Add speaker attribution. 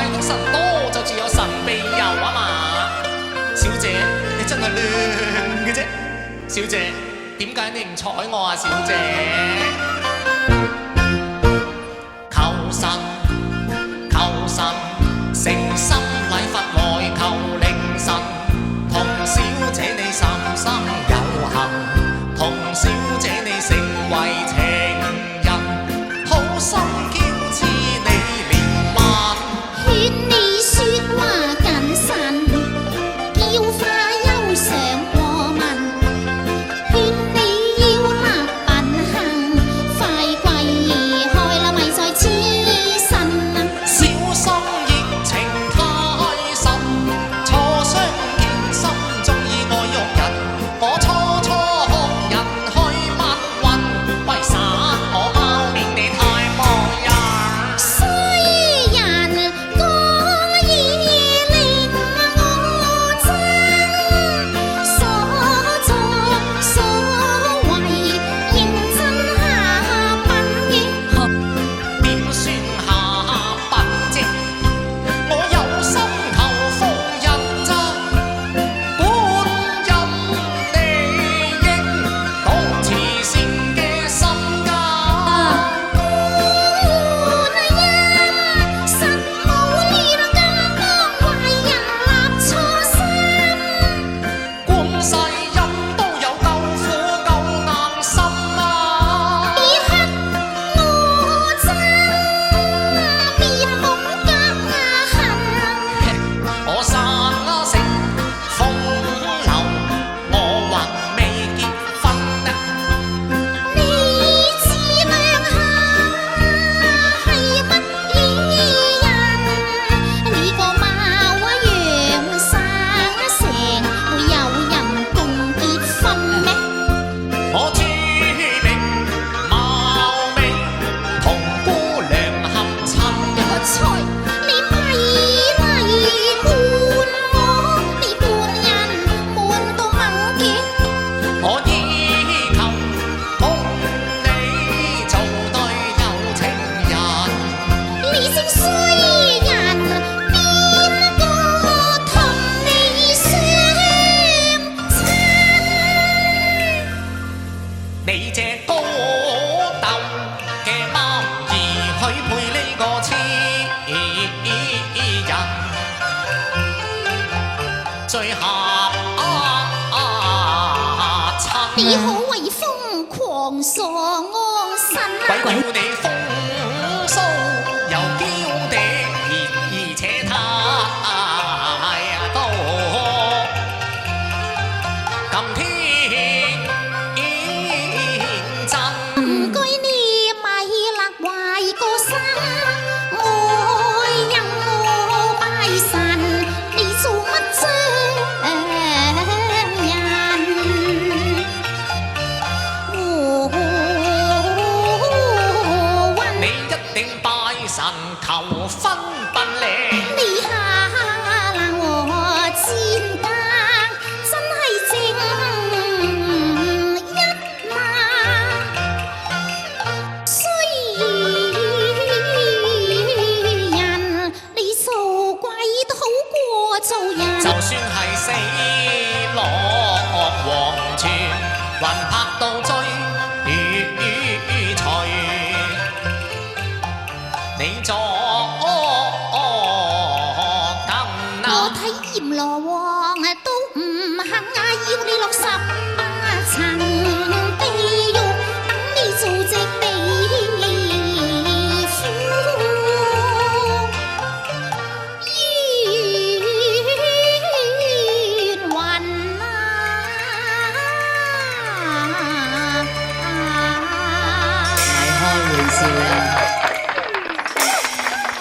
Speaker 1: 界的神多，就自有神庇佑啊嘛。小姐，你真係靚嘅啫。小姐，點解你唔睬我啊，小姐？求神，求神，誠心禮佛來求靈神，同小姐你心心有幸，同小姐你成為情人，好心嬌痴你憐憫，
Speaker 2: 勸你說話謹慎，叫花休想過問，勸你要立品行，快歸開啦咪再痴身啊！
Speaker 1: 小心熱情太深，初相見心中意愛喐人，我初初學人去蜜運，為啥我貓面你太無人？
Speaker 2: 衰人講嘢令我憎，所作所為認真下品嘅。
Speaker 1: 點算下品啫？我有心求福人咋，觀音利益當慈善嘅心家。
Speaker 2: 觀音實冇練咁幫壞人立錯心，
Speaker 1: 觀世音都有夠苦夠硬心啊！
Speaker 2: 別黑我憎，面目夾恨。
Speaker 1: 我生性風流，我還未結婚呢。
Speaker 2: 你自量下係乜嘢人？你個貌啊樣生成，會有人共結婚咩？
Speaker 1: 我注明貌美，同姑娘合襯。
Speaker 2: 個菜你咪嚟瞞我，你半人瞞到猛嘅。
Speaker 1: 我依求同你做對有情人，
Speaker 2: 你正衰人，邊個同你相親？
Speaker 1: 你這高竇嘅貓兒許配呢個痴人，最合襯。
Speaker 2: 你好為瘋狂傻昂神啊！
Speaker 1: 鬼叫你風騷又嬌嗲，而且太多。今天真
Speaker 2: 唔該你咪勒壞個心，我任我拜神，你做乜張人？
Speaker 1: 你一定拜神求婚奔嚟。
Speaker 2: 你下冷我賤格，真係正一馬。衰人，你做鬼都好過做人。
Speaker 1: 就算係死落黃泉，還拍到追隨。你作更
Speaker 2: 我睇閻羅王都唔肯啊，要你落十。